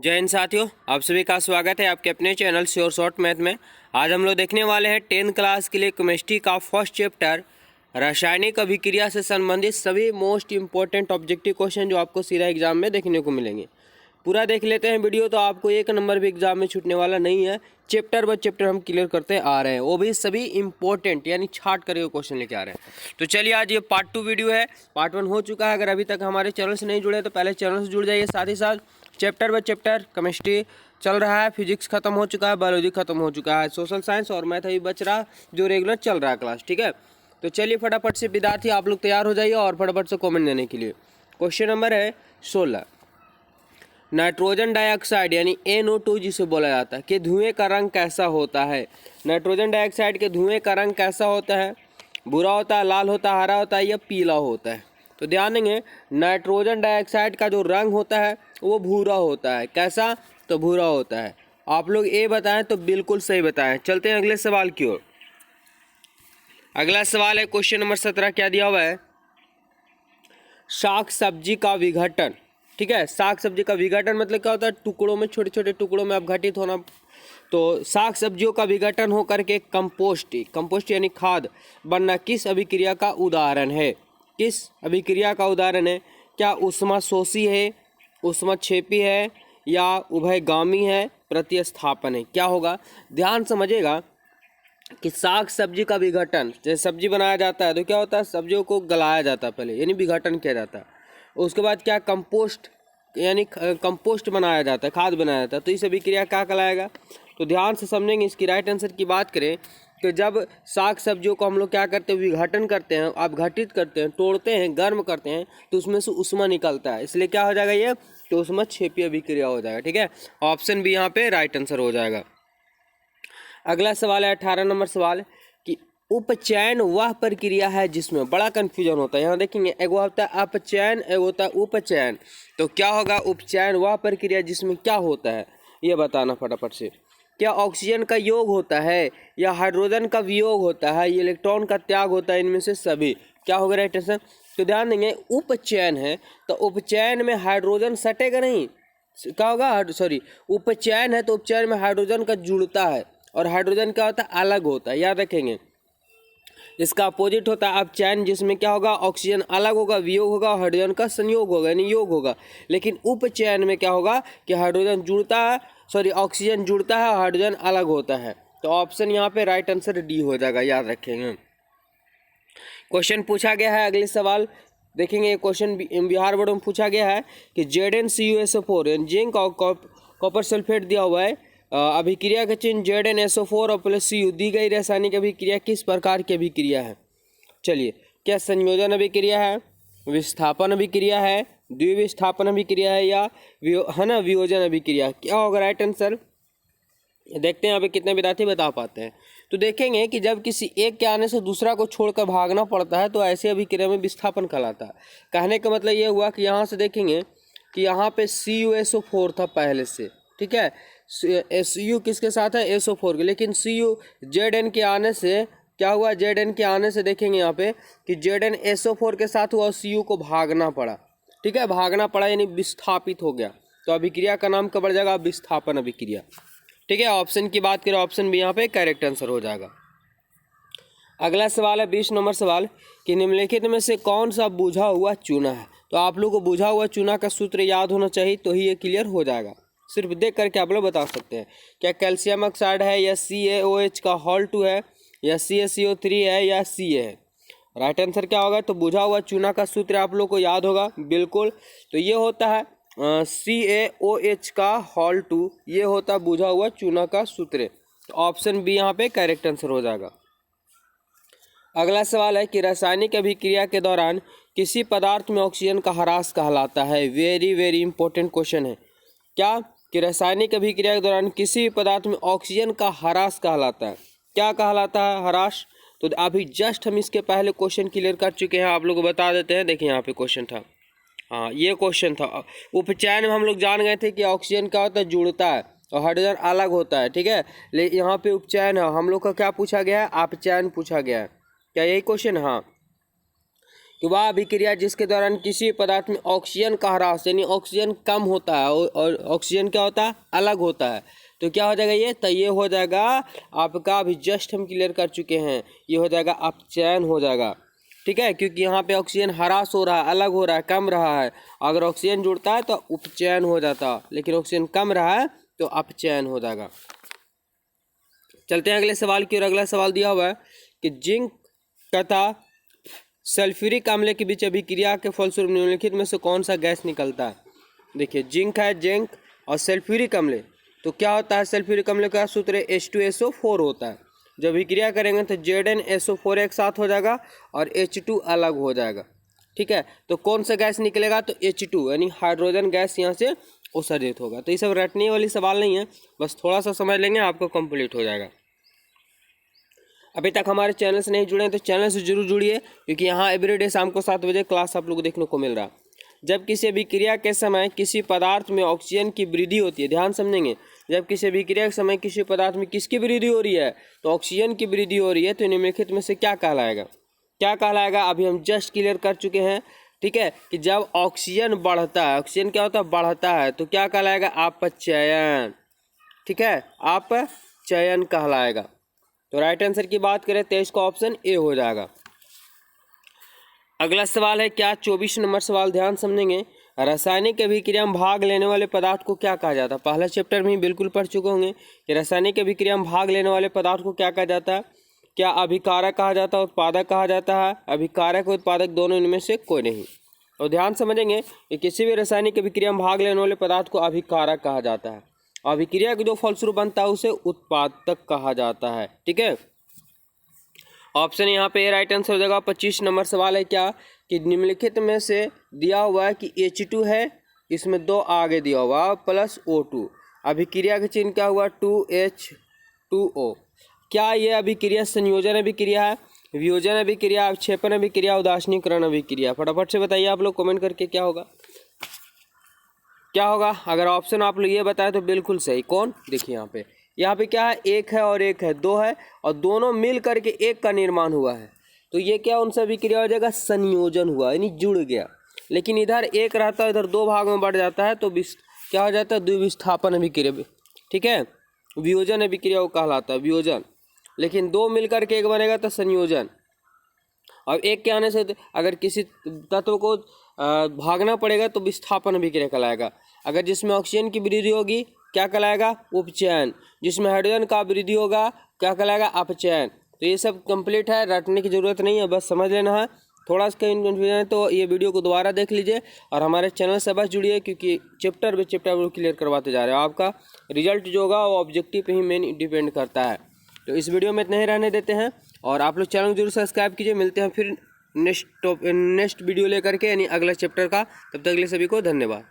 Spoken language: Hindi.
जय हिंद साथियों, आप सभी का स्वागत है आपके अपने चैनल श्योर शॉर्ट मैथ में। आज हम लोग देखने वाले हैं 10th क्लास के लिए केमिस्ट्री का फर्स्ट चैप्टर रासायनिक अभिक्रिया से संबंधित सभी मोस्ट इंपॉर्टेंट ऑब्जेक्टिव क्वेश्चन जो आपको सीधा एग्जाम में देखने को मिलेंगे। पूरा देख लेते हैं वीडियो, तो आपको एक नंबर भी एग्जाम में छूटने वाला नहीं है। चैप्टर बाय चैप्टर हम क्लियर करते आ रहे हैं, वो भी सभी इंपॉर्टेंट यानी छाट करे हुए क्वेश्चन लेके आ रहे हैं। तो चलिए, आज ये पार्ट 2 वीडियो है। पार्ट 1 हो चुका है। अगर अभी तक हमारे चैनल से नहीं जुड़े तो पहले चैनल से जुड़ जाइए। साथ ही साथ चैप्टर बाय चैप्टर केमिस्ट्री चल रहा है, फिजिक्स खत्म हो चुका है, बायोलॉजी खत्म हो चुका है, सोशल साइंस और मैथ अभी बच रहा जो रेगुलर चल रहा है क्लास। ठीक है, तो चलिए फटाफट से विद्यार्थी आप लोग तैयार हो जाइए और फटाफट से कमेंट देने के लिए। क्वेश्चन नंबर है 16। नाइट्रोजन डाइऑक्साइड यानी NO2 जिसे बोला जाता है के धुएं का रंग कैसा होता है। नाइट्रोजन डाइऑक्साइड के धुएं का रंग कैसा होता है? भूरा होता है, लाल होता है, हरा होता है या पीला होता है? तो ध्यान देंगे, नाइट्रोजन डाइऑक्साइड का जो रंग होता है वो भूरा होता है। कैसा? तो भूरा होता है। आप लोग ए बताएं तो बिल्कुल सही बताएं। चलते हैं अगले सवाल की ओर। अगला सवाल है क्वेश्चन नंबर 17। क्या दिया हुआ है? शाक सब्जी का विघटन। ठीक है, साग सब्जी का विघटन मतलब क्या होता है? टुकड़ों में, छोटे छोटे टुकड़ों में अपघटित होना। तो साग सब्जियों का विघटन होकर के कंपोस्ट यानी खाद बनना किस अभिक्रिया का उदाहरण है? किस अभिक्रिया का उदाहरण है? क्या ऊष्माशोषी है, ऊष्माक्षेपी है या उभयगामी है, प्रतिस्थापन है? क्या होगा? ध्यान समझिएगा कि साग सब्जी का विघटन, जैसे सब्जी बनाया जाता है तो क्या होता है? सब्जियों को गलाया जाता है पहले, यानी विघटन किया जाता है। उसके बाद क्या? कंपोस्ट यानी कंपोस्ट बनाया जाता है, खाद बनाया जाता है। तो इस अभिक्रिया क्या कहलाएगा? तो ध्यान से समझेंगे। इसकी राइट आंसर की बात करें तो जब साग सब्जियों को हम लोग क्या करते हैं? विघटन करते हैं, अपघटित करते हैं, तोड़ते हैं, गर्म करते हैं, तो उसमें से ऊष्मा निकलता है। इसलिए क्या हो जाएगा? ये तो ऊष्माक्षेपी अभिक्रिया हो जाएगा। ठीक है, ऑप्शन बी यहाँ पे राइट आंसर हो जाएगा। अगला सवाल है 18 नंबर सवाल कि उपचयन वह प्रक्रिया है जिसमें बड़ा कन्फ्यूजन होता है। यहाँ देखेंगे, एक होता है अपचयन, एक होता है उपचयन। तो क्या होगा? उपचयन वह प्रक्रिया जिसमें क्या होता है, ये बताना फटाफट से। क्या ऑक्सीजन का योग होता है या हाइड्रोजन का वियोग होता है या इलेक्ट्रॉन का त्याग होता है? इनमें से सभी। क्या होगा राइट आंसर? तो ध्यान देंगे, उपचयन है तो उपचयन में हाइड्रोजन सटेगा नहीं। क्या होगा? सॉरी, उपचयन है तो उपचयन में हाइड्रोजन का जुड़ता है और हाइड्रोजन क्या होता है? अलग होता है। याद रखेंगे, इसका अपोजिट होता है अपचयन, जिसमें क्या होगा? ऑक्सीजन अलग होगा, वियोग होगा, हाइड्रोजन का संयोग होगा यानी योग होगा। लेकिन उपचयन में क्या होगा कि हाइड्रोजन जुड़ता है, सॉरी ऑक्सीजन जुड़ता है, हाइड्रोजन अलग होता है। तो ऑप्शन यहाँ पे राइट आंसर डी हो जाएगा। याद रखेंगे। क्वेश्चन पूछा गया है, अगले सवाल देखेंगे। क्वेश्चन बिहार बोर्ड में पूछा गया है कि ZnCuSO4 जिंक और कॉपर सल्फेट दिया हुआ है। अभिक्रिया का चिन्ह ZnSO4 और प्लस Cu। दी गई रासायनिक अभिक्रिया किस प्रकार की अभिक्रिया है? चलिए, क्या संयोजन अभिक्रिया है, विस्थापन अभिक्रिया है, द्विविस्थापन अभिक्रिया है या वियोजन अभिक्रिया? क्या होगा राइट आंसर? देखते हैं यहाँ पे कितने विद्यार्थी बता पाते हैं। तो देखेंगे कि जब किसी एक के आने से दूसरा को छोड़कर भागना पड़ता है तो ऐसे अभिक्रिया में विस्थापन कहलाता है। कहने का मतलब ये हुआ कि यहाँ से देखेंगे कि यहाँ पे CuSO4 था पहले से। ठीक है, Su किसके साथ है? SO4 के। लेकिन Cu Zn के आने से क्या हुआ? Zn के आने से देखेंगे यहाँ पे कि Zn SO4 के साथ हुआ और Cu को भागना पड़ा। ठीक है, भागना पड़ा यानी विस्थापित हो गया। तो अभिक्रिया का नाम क्या बढ़ जाएगा? विस्थापन अभिक्रिया। ठीक है, ऑप्शन की बात करें, ऑप्शन भी यहाँ पे करेक्ट आंसर हो जाएगा। अगला सवाल है 20 नंबर सवाल कि निम्नलिखित में से कौन सा बुझा हुआ चूना है? तो आप लोग को बुझा हुआ चूना का सूत्र याद होना चाहिए तो ही ये क्लियर हो जाएगा। सिर्फ देख करके आप लोग बता सकते हैं। क्या कैल्शियम ऑक्साइड है या CaOH का Hol2 है या CaCO3 है या Ca है? राइट आंसर क्या होगा? तो बुझा हुआ चूना का सूत्र आप लोग को याद होगा बिल्कुल। तो ये होता है CaOH का Hol2, ये होता है बुझा हुआ चूना का सूत्र। तो ऑप्शन बी यहाँ पे करेक्ट आंसर हो जाएगा। अगला सवाल है कि रासायनिक अभिक्रिया के दौरान किसी पदार्थ में ऑक्सीजन का ह्रास कहलाता है। वेरी वेरी इंपॉर्टेंट क्वेश्चन है। क्या? कि रासायनिक अभिक्रिया के दौरान किसी पदार्थ में ऑक्सीजन का ह्रास कहलाता है। क्या कहलाता है? ह्रास। तो अभी जस्ट हम इसके पहले क्वेश्चन क्लियर कर चुके हैं, आप लोग को बता देते हैं। देखिए यहाँ पे क्वेश्चन था, हाँ ये क्वेश्चन था। उपचयन में हम लोग जान गए थे कि ऑक्सीजन क्या होता है? जुड़ता है और हाइड्रोजन अलग होता है। ठीक है, लेकिन यहाँ पे उपचयन है। हम लोग का क्या पूछा गया है? अपचयन पूछा गया है। क्या यही क्वेश्चन? हाँ, कि वह अभिक्रिया जिसके दौरान किसी पदार्थ में ऑक्सीजन का ह्रास यानी ऑक्सीजन कम होता है और ऑक्सीजन क्या होता है, अलग होता है, तो क्या हो जाएगा ये, तो ये हो जाएगा आपका, अभी जस्ट हम क्लियर कर चुके हैं, ये हो जाएगा अपचयन हो जाएगा। ठीक है, क्योंकि यहाँ पे ऑक्सीजन ह्रास हो रहा है, अलग हो रहा है, कम रहा है। अगर ऑक्सीजन जुड़ता है तो उपचयन हो जाता, लेकिन ऑक्सीजन कम रहा है तो अपचयन हो जाएगा। चलते हैं अगले सवाल की ओर। अगला सवाल दिया हुआ है कि जिंक तथा सल्फ्यूरिक अम्ल के बीच अभिक्रिया के फलस्वरूप निम्नलिखित में से कौन सा गैस निकलता है। देखिए जिंक है, जिंक और सल्फ्यूरिक अम्ल, तो क्या होता है, सल्फ्यूरिक अम्ल का सूत्र है H2SO4 होता है। जब अभिक्रिया करेंगे तो ZnSO4 एक साथ हो जाएगा और H2 अलग हो जाएगा। ठीक है, तो कौन सा गैस निकलेगा, तो H2 यानी हाइड्रोजन गैस यहाँ से उत्सर्जित होगा। तो ये सब रटने वाली सवाल नहीं है, बस थोड़ा सा समझ लेंगे आपको कंप्लीट हो जाएगा। अभी तक हमारे चैनल से नहीं जुड़े हैं तो चैनल से जरूर जुड़िए, क्योंकि यहाँ एवरीडे शाम को 7 बजे क्लास आप लोग को देखने को मिल रहा है। जब किसी अभिक्रिया के समय किसी पदार्थ में ऑक्सीजन की वृद्धि होती है, ध्यान समझेंगे, जब किसी अभिक्रिया के समय किसी पदार्थ में किसकी वृद्धि हो रही है, तो ऑक्सीजन की वृद्धि हो रही है, तो निम्नलिखित में से क्या कहलाएगा, क्या कहलाएगा, अभी हम जस्ट क्लियर कर चुके हैं। ठीक है, कि जब ऑक्सीजन बढ़ता है, ऑक्सीजन क्या होता है, बढ़ता है, तो क्या कहलाएगा, अपचयन। ठीक है, अपचयन कहलाएगा। तो राइट आंसर की बात करें तो इसका ऑप्शन ए हो जाएगा। अगला सवाल है क्या 24 नंबर सवाल, ध्यान समझेंगे, रासायनिक अभिक्रिया में भाग लेने वाले पदार्थ को क्या कहा जाता है। पहला चैप्टर में ही बिल्कुल पढ़ चुके होंगे कि रासायनिक अभिक्रिया में भाग लेने वाले पदार्थ को क्या कहा जाता है, क्या अभिकारक कहा जाता है, उत्पादक कहा जाता है, अभिकारक और उत्पादक दोनों इनमें से कोई नहीं। और ध्यान समझेंगे कि किसी भी रासायनिक अभिक्रिया में भाग लेने वाले पदार्थ को अभिकारक कहा जाता है, अभिक्रिया के जो फलस्वरूप बनता है उसे उत्पादक कहा जाता है। ठीक है, ऑप्शन यहाँ पे राइट आंसर हो जाएगा। 25 नंबर सवाल है क्या कि निम्नलिखित में से दिया हुआ है कि H2 है, इसमें 2 आगे दिया हुआ प्लस O2, अभिक्रिया का चिन्ह क्या हुआ 2H2O। क्या ये अभिक्रिया संयोजन अभिक्रिया है, वियोजन अभिक्रिया, अवक्षेपण अभिक्रिया, उदासीनीकरण अभिक्रिया, फटाफट से बताइए आप लोग कमेंट करके क्या होगा, क्या होगा। अगर ऑप्शन आप लोग ये बताएं तो बिल्कुल सही। कौन, देखिए यहाँ पे क्या है, एक है और एक है, 2 है और दोनों मिल करके एक का निर्माण हुआ है, तो ये क्या उनसे अभिक्रिया हो जाएगा, संयोजन हुआ यानी जुड़ गया। लेकिन इधर एक रहता है, इधर 2 भाग में बढ़ जाता है, तो क्या हो जाता है, द्विविस्थापन अभिक्रिया। ठीक है, वियोजन अभिक्रिया वो कहलाता है, वियोजन। लेकिन 2 मिल करके एक बनेगा तो संयोजन। और एक के आने से अगर किसी तत्व को भागना पड़ेगा तो विस्थापन अभिक्रिया कहलाएगा। अगर जिसमें ऑक्सीजन की वृद्धि होगी क्या कहलाएगा, उपचयन। जिसमें हाइड्रोजन का वृद्धि होगा क्या कहलाएगा, अपचयन। तो ये सब कंप्लीट है, रटने की ज़रूरत नहीं है, बस समझ लेना है। थोड़ा सा कन्फ्यूजन है तो ये वीडियो को दोबारा देख लीजिए और हमारे चैनल से बस जुड़िए, क्योंकि चैप्टर बाय चैप्टर वो क्लियर करवाते जा रहे हैं। आपका रिजल्ट जो होगा वो ऑब्जेक्टिव पे ही मेन डिपेंड करता है। तो इस वीडियो में इतना ही रहने देते हैं और आप लोग चैनल को जरूर सब्सक्राइब कीजिए। मिलते हैं फिर नेक्स्ट वीडियो लेकर के, यानी अगला चैप्टर का। तब तक के लिए सभी को धन्यवाद।